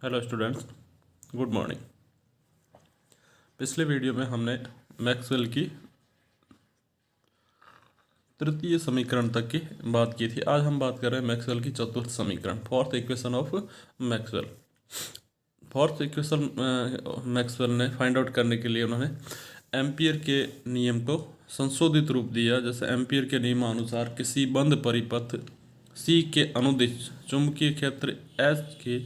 Hello students, good morning. पिछले video में हमने मैक्सवेल की तृतीय समीकरण तक की बात की थी। आज हम बात कर रहे हैं मैक्सवेल की चतुर्थ समीकरण, fourth equation of Maxwell. Fourth equation Maxwell ने फाइंड आउट करने के लिए उन्होंने एम्पियर के नियम को संशोधित रूप दिया। जैसे एम्पियर के नियमानुसार किसी बंद परिपथ सी के अनुदिश चुंबकीय क्षेत्र एस के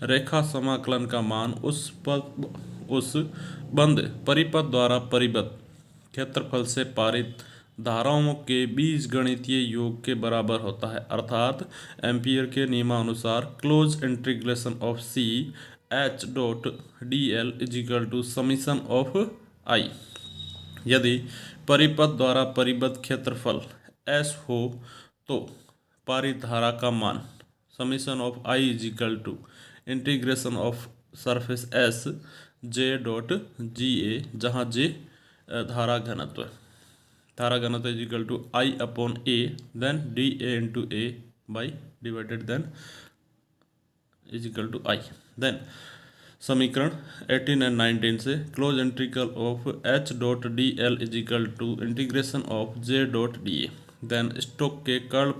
रेखा समाकलन का मान उस बंद परिपथ द्वारा परिबद्ध क्षेत्रफल से पारित धाराओं के बीजगणितीय योग के बराबर होता है। अर्थात एम्पियर के नियमानुसार close integration of C H dot D L equal to summation of I. यदि परिपथ द्वारा परिबद्ध क्षेत्रफल एस हो तो पारित धारा का मान summation of I equal to integration of surface S J dot G A, जहाँ जे धारा घनत्व equal to I upon A then D A into A by divided then equal to I. Then समीकरण 18 and 19 से close integral of H dot D L equal to integration of J dot D A. Then Stoke के curl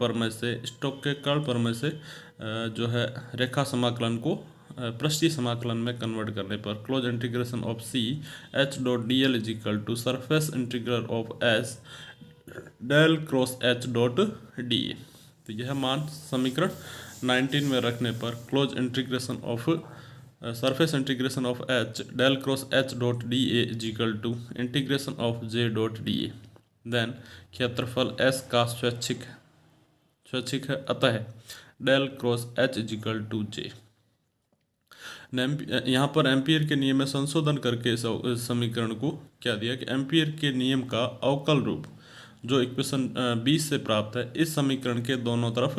प्रमेय से जो है रेखा समाकलन को पृष्ठीय समाकलन में कन्वर्ट करने पर close integration of C H dot D L equal to surface integral of S del cross H dot D A. तो यह मान समीकरण 19 में रखने पर close integration of surface integration of H del cross H dot D A equal to integration of J dot D A. Then क्षेत्रफल S का स्वैच्छिक है, अतः del cross H equal to J. यहाँ पर एम्पियर के नियम में संशोधन करके इस समीकरण को क्या दिया कि एम्पियर के नियम का अवकल रूप जो इक्वेशन 20 से प्राप्त है, इस समीकरण के दोनों तरफ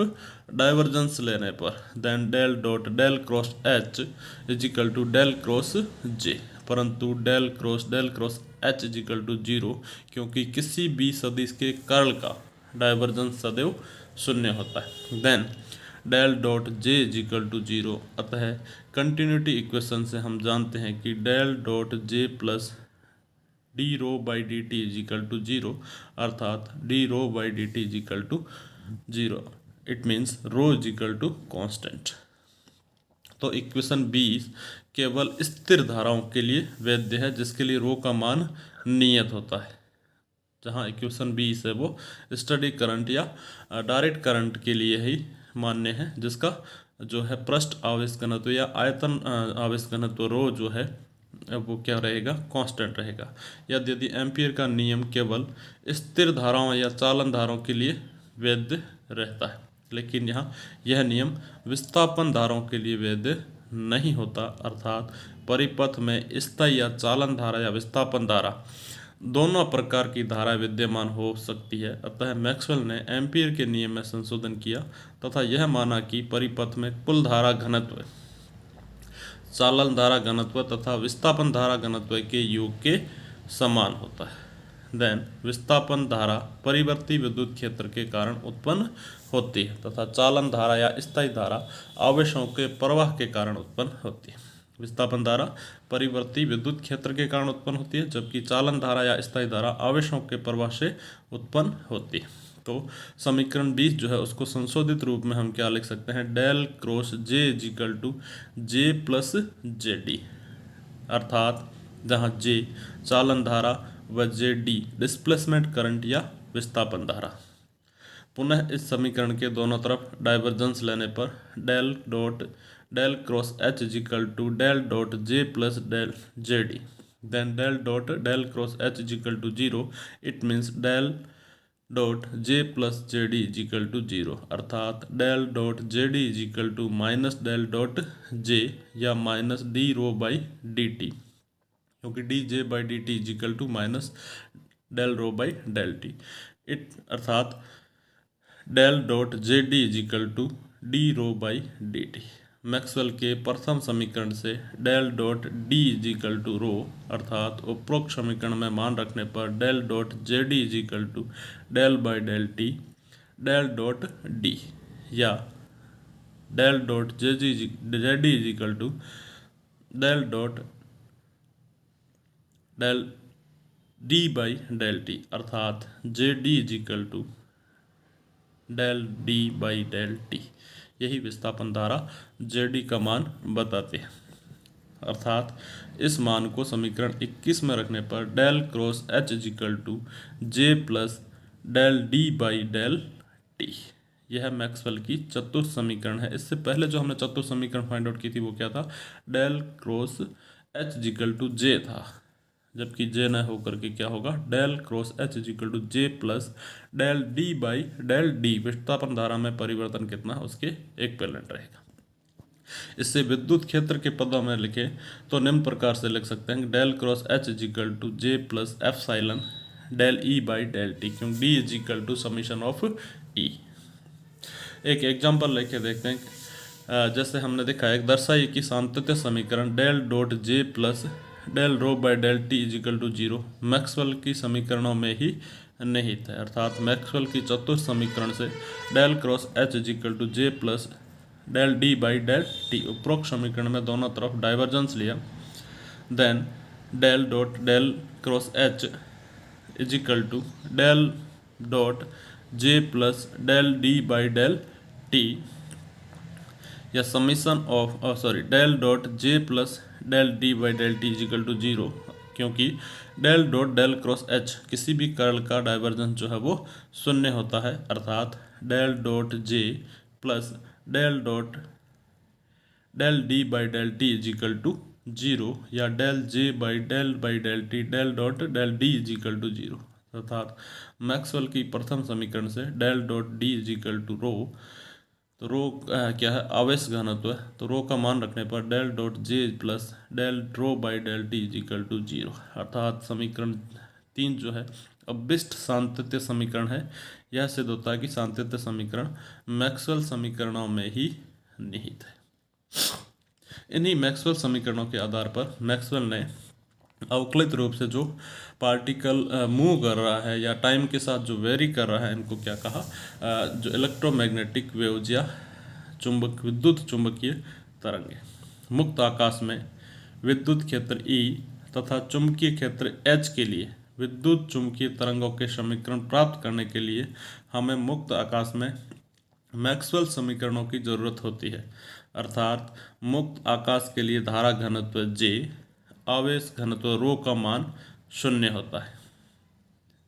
डाइवर्जेंस लेने पर then del dot del cross H equal to del cross J, परंतु del cross H equal to zero, क्योंकि किसी भी सदिश के कर्ल का डाइवर्जेंस सदैव शून्य होता है। Then del dot J is equal to zero, अतः कंटिन्यूटी इक्वेशन से हम जानते हैं कि del dot J plus D rho by D T equal to zero, अर्थात D rho by D T equal to zero. It means rho equal to constant. तो equation 20 केवल स्थिर धाराओं के लिए वैध है जिसके लिए रो का मान नियत होता है। जहाँ इक्वेशन 20 है वो स्टडी करंट या डायरेक्ट करंट के लिए ही मान्य है, जिसका जो है पृष्ठ आवेश घनत्व या आयतन आवेश घनत्व रो जो है वो क्या रहेगा, कांस्टेंट रहेगा। यदि एम्पियर का नियम केवल स्थिर धाराओं या चालन धाराओं के लिए वैध रहता है, लेकिन यहाँ यह नियम विस्थापन धाराओं के लिए वैध नहीं होता। अर्थात परिपथ में स्थायी या चालन धारा या विस्थापन धारा दोनों प्रकार की धारा विद्यमान हो सकती है। अतः मैक्सवेल ने एम्पियर के नियम में संशोधन किया तथा यह माना कि परिपथ में कुल धारा घनत्व चालन धारा घनत्व तथा विस्थापन धारा घनत्व के योग के समान होता है। देन विस्थापन धारा परिवर्ती विद्युत क्षेत्र के कारण उत्पन्न होती है तथा चालन धारा या स्थायी धारा आवेशों के प्रवाह के कारण उत्पन्न होती है। विस्थापन धारा परिवर्ती विद्युत क्षेत्र के कारण उत्पन्न होती है, जबकि चालन धारा या स्थायी धारा आवेशों के प्रवाह से उत्पन्न होती है। तो समीकरण 20 जो है उसको संशोधित रूप में हम क्या लिख सकते हैं, del cross J is equal to J plus J D, अर्थात जहाँ जे चालन धारा व जे डी डिस्प्लेसमेंट करंट या विस्थापन धारा। पुनः इस समीकरण के दोनों तरफ डाइवर्जेंस लेने पर del cross H equal to del dot J plus del J D, then del dot del cross H equal to zero. It means del dot J plus J D equal to zero, अर्थात del dot J D equal to minus del dot J या minus D rho by D T, क्योंकि D J by D T equal to minus del rho by del T. अर्थात del dot J D equal to D rho by D T. Maxwell के प्रथम समीकरण से del dot D equal to rho, अर्थात उपरोक्त समीकरण में मान रखने पर del dot J D equal to del by del T del dot D या del dot Z D is equal to del dot del D by del T, अर्थात J D is equal to del D by del T. यही विस्थापन धारा जे D का मान बताते हैं। अर्थात इस मान को समीकरण 21 में रखने पर del cross H is equal to J plus del D by del T, यह मैक्सवेल की चतुर्थ समीकरण है। इससे पहले जो हमने चतुर्थ समीकरण फाइंड आउट की थी वो क्या था, del cross H is equal to J था, जबकि जे न होकर के क्या होगा, del cross H is equal to J plus del D by del D. विस्थापन धारा में परिवर्तन कितना है उसके इक्विवेलेंट रहेगा। इससे विद्युत क्षेत्र के पदों में लिखें तो निम्न प्रकार से लिख सकते हैं, del cross H is equal to J plus epsilon del E by del T, क्योंकि D is equal to summation of E. एक एग्जांपल लेके देखते हैं। जैसे हमने देखा है, दर्शाइए कि सांतत्य समीकरण del dot J plus del rho by del T is equal to zero Maxwell की समीकरणों में ही निहित है। अर्थात मैक्सवेल की चतुर्थ समीकरण से del cross H is equal to J plus del D by del T, उपरोक्त समीकरण में दोनों तरफ डाइवर्जेंस लिया, then del dot del cross H is equal to del dot J plus del D by del T, या summation of del dot J plus del D by del T is equal to zero, क्योंकि del dot del cross H किसी भी curl का divergence जो है वो शून्य होता है। अर्थात del dot J plus del dot del D by del T is equal to zero, या del J by del T del dot del D is equal to zero. अर्थात मैक्सवेल की प्रथम समीकरण से del dot D is equal to rho, तो rho क्या है, आवेश घनत्व है, तो रो का मान रखने पर del dot J plus del rho by del T is equal to zero. अर्थात समीकरण 3 जो है अभिष्ट सांतत्य समीकरण है। यह सिद्ध होता है कि सांतत्य समीकरण मैक्सवेल समीकरणों में ही निहित है। इन्हीं मैक्सवेल समीकरणों के आधार पर मैक्सवेल ने अवकलित रूप से जो पार्टिकल मूव कर रहा है या टाइम के साथ जो वेरी कर रहा है, इनको क्या कहा, जो इलेक्ट्रोमैग्नेटिक वेव्स या विद्युत चुंबकीय तरंगे। मुक्त आकाश में विद्युत क्षेत्र E तथा चुंबकीय क्षेत्र H के लिए विद्युत चुंबकीय तरंगों के समीकरण प्राप्त करने के लिए हमें मुक्त आकाश में मैक्सवेल समीकरणों की जरूरत होती है। अर्थात मुक्त आकाश के लिए धारा घनत्व J, आवेश घनत्व रो का मान शून्य होता है,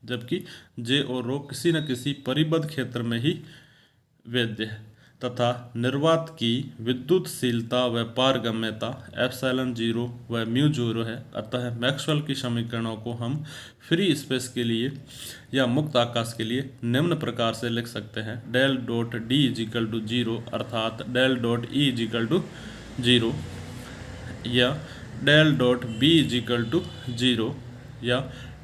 जबकि J और रो किसी न किसी परिबद्ध क्षेत्र में ही वैध है, तथा निर्वात की विद्युतशीलता व पारगम्यता एप्सिलॉन जीरो व म्यू जीरो है। अतः मैक्सवेल की समीकरणों को हम फ्री स्पेस के लिए या मुक्त आकाश के लिए निम्न प्रकार से लिख सकते हैं, del dot D is equal to zero, अर्थात del dot E is equal to zero, या del dot B is equal to zero, या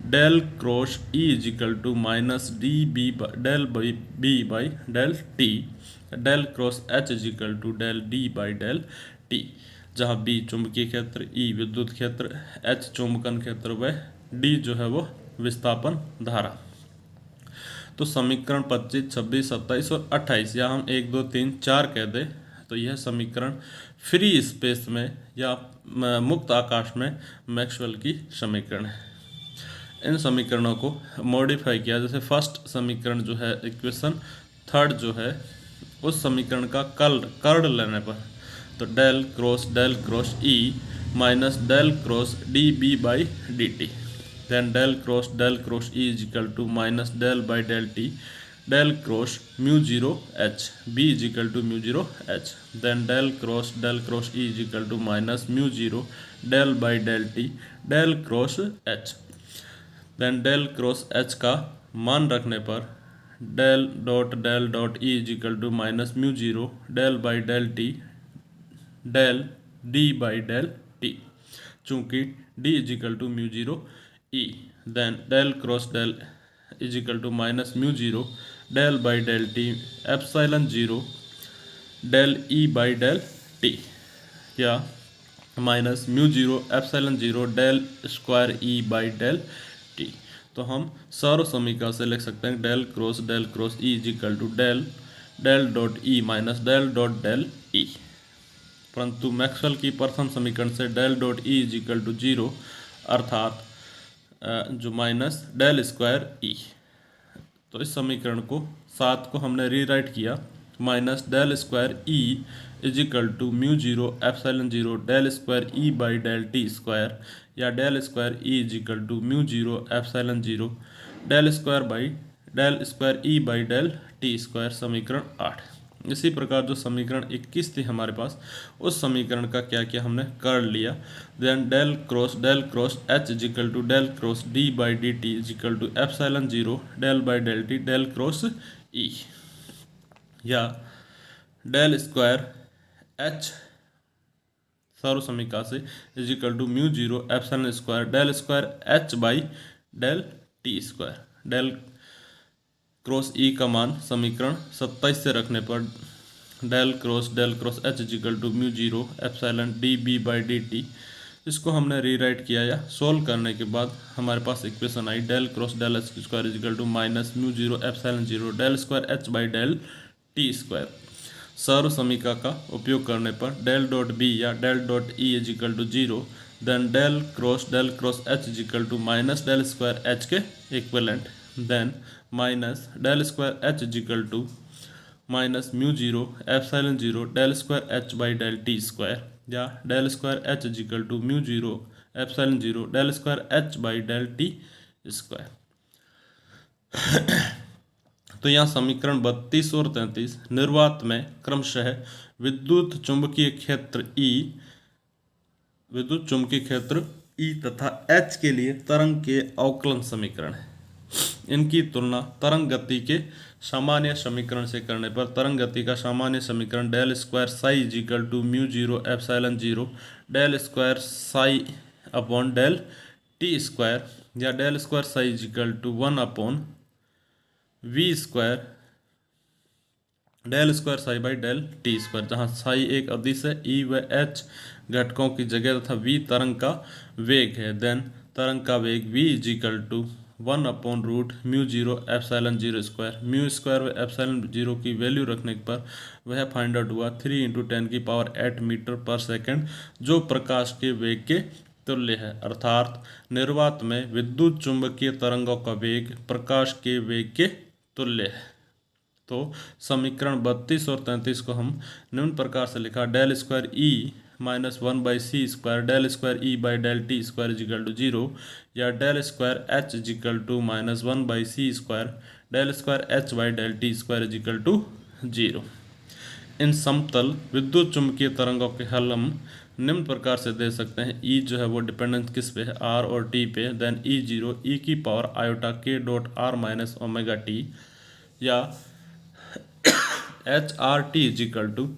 del cross E is equal to minus D B del by B by del T, del cross H is equal to del D by del T, जहाँ B चुंबकीय क्षेत्र, ई विद्युत क्षेत्र, H चुंबकन क्षेत्र व D जो है वो विस्थापन धारा। तो समीकरण 25, 26, 27 और 28, या हम 1, 2, 3, 4 कह दें, तो यह समीकरण फ्री स्पेस में या मुक्त आकाश में मैक्सवेल की समीकरण है। इन समीकरणों को मॉडिफाई किया, जैसे फर्स्ट समीकरण जो है इक्वेशन थर्ड जो है उस समीकरण का कर्ल लेने पर, तो del cross E minus del cross D B by D T, then del cross E is equal to minus del by del T del cross mu zero H, B is equal to mu zero H, then del cross E is equal to minus mu zero del by del T del cross H, then del cross H का मान रखने पर del dot E is equal to minus mu zero del by del T del D by del T, चूँकि D is equal to mu zero E, then del cross del is equal to minus mu zero del by del T epsilon zero del E by del T, या minus mu zero epsilon zero del square E by del T. तो हम सर्व समीकरण से लिख सकते हैं del cross E is equal to del dot E minus del dot del E. परंतु मैक्सवेल की प्रथम समीकरण से del dot E is equal to 0 अर्थात जो माइनस डेल स्क्वायर ई। तो इस समीकरण को 7 को हमने रीराइट किया minus del square E is equal to mu 0 epsilon 0 del square E by del T square, या del square E is equal to mu 0 epsilon 0 del square E by del T square, समीकरण 8। इसी प्रकार जो समीकरण 21 थी हमारे पास, उस समीकरण का क्या किया हमने, कर लिया। Then del cross H is equal to del cross D by D T is equal to epsilon 0 del by del T del cross E, या डेल स्क्वायर एच सर्व समीकरण से is equal to mu 0 epsilon square del square H by del T square. Del cross E का मान समीकरण 27 से रखने पर del cross H is equal to mu 0 epsilon D B by D T, इसको हमने रीराइट किया या सोल्व करने के बाद हमारे पास इक्वेशन आई del cross del H square is equal to minus mu 0 epsilon 0 del square H by del T square. सर्व समीकरण का उपयोग करने पर डेल डॉट बी या del dot E is equal to 0, then del cross H is equal to minus del square H के equivalent, then minus del square H is equal to minus mu 0 epsilon 0 del square H by del T square, या del square H is equal to mu 0 epsilon 0 del square H by del T square. तो यहाँ समीकरण 32 और 33 निर्वात में क्रमशः विद्युत चुंबकीय क्षेत्र ई तथा एच के लिए तरंग के अवकलन समीकरण है। इनकी तुलना तरंग गति के सामान्य समीकरण से करने पर तरंग गति का सामान्य समीकरण del square psi is equal to mu 0 epsilon 0 del square psi upon del T square, या del square psi is equal to 1 upon V square del square psi by del T square, जहाँ psi एक अदिश है, ई व H घटकों की जगह तथा वी तरंग का वेग है। देन तरंग का वेग V is equal to 1 upon root mu 0 epsilon 0 square. Mu square व एप्सिलॉन 0 की वैल्यू रखने पर वह फाइंड आउट हुआ 3 × 10⁸ मीटर पर सेकंड, जो प्रकाश के वेग के तुल्य है। अर्थात निर्वात में विद्युत चुंबकीय तरंगों का वेग प्रकाश के वेग के तुल्य है। तो समीकरण 32 और 33 को हम निम्न प्रकार से लिखा, del square E minus 1/c square del square E by del T square is equal to 0, या del square H is equal to minus 1/c square del square H by del T square is equal to 0। इन समतल विद्युत चुंबकीय तरंगों के हल हम निम्न प्रकार से दे सकते हैं। ई जो है वो डिपेंडेंस किस पे है, आर और टी पे। देन E0 ई की power iota K dot R minus omega T, या H R T is equal to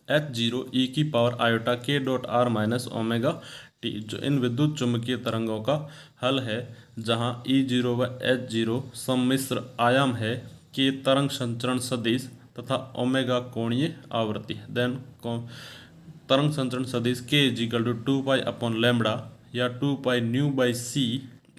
H0 E की power iota K dot R minus omega T, जो इन विद्युत चुंबकीय तरंगों का हल है, जहां E0 व H0 सम्मिश्र आयाम है के तरंग संचरण सदिश तथा ओमेगा कोणीय आवृत्ति है। देन तरंग संचरण सदिश K is equal to 2 pi upon lambda, या 2 pi nu by C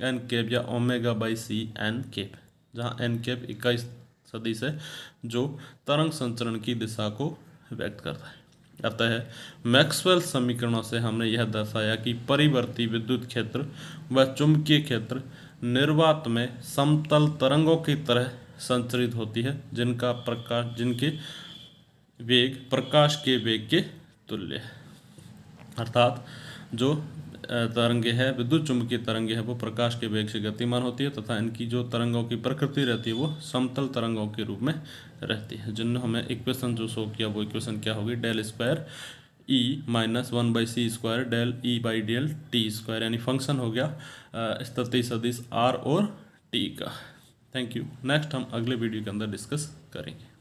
N cap, या omega by C N cap, जहाँ एन कैप इकाई सदिश है जो तरंग संचरण की दिशा को व्यक्त करता है। अतः मैक्सवेल समीकरणों से हमने यह दर्शाया कि परिवर्ती विद्युत क्षेत्र व चुंबकीय क्षेत्र निर्वात में समतल तरंगों की तरह संचरित होती है, जिनके वेग प्रकाश के वेग के तुल्य है। अर्थात जो तरंगे है, विद्युत चुंबकीय तरंगे है, वो प्रकाश के वेग से गतिमान होती है तथा इनकी जो तरंगों की प्रकृति रहती है वो समतल तरंगों के रूप में रहती है। जिन्होंने हमें इक्वेशन जो शो किया वो इक्वेशन क्या होगी, del square E minus 1/c square del E by del T square, यानी फंक्शन हो गया स्थिति सदिश आर और टी का। Thank you. नेक्स्ट हम अगले वीडियो के अंदर डिस्कस करेंगे।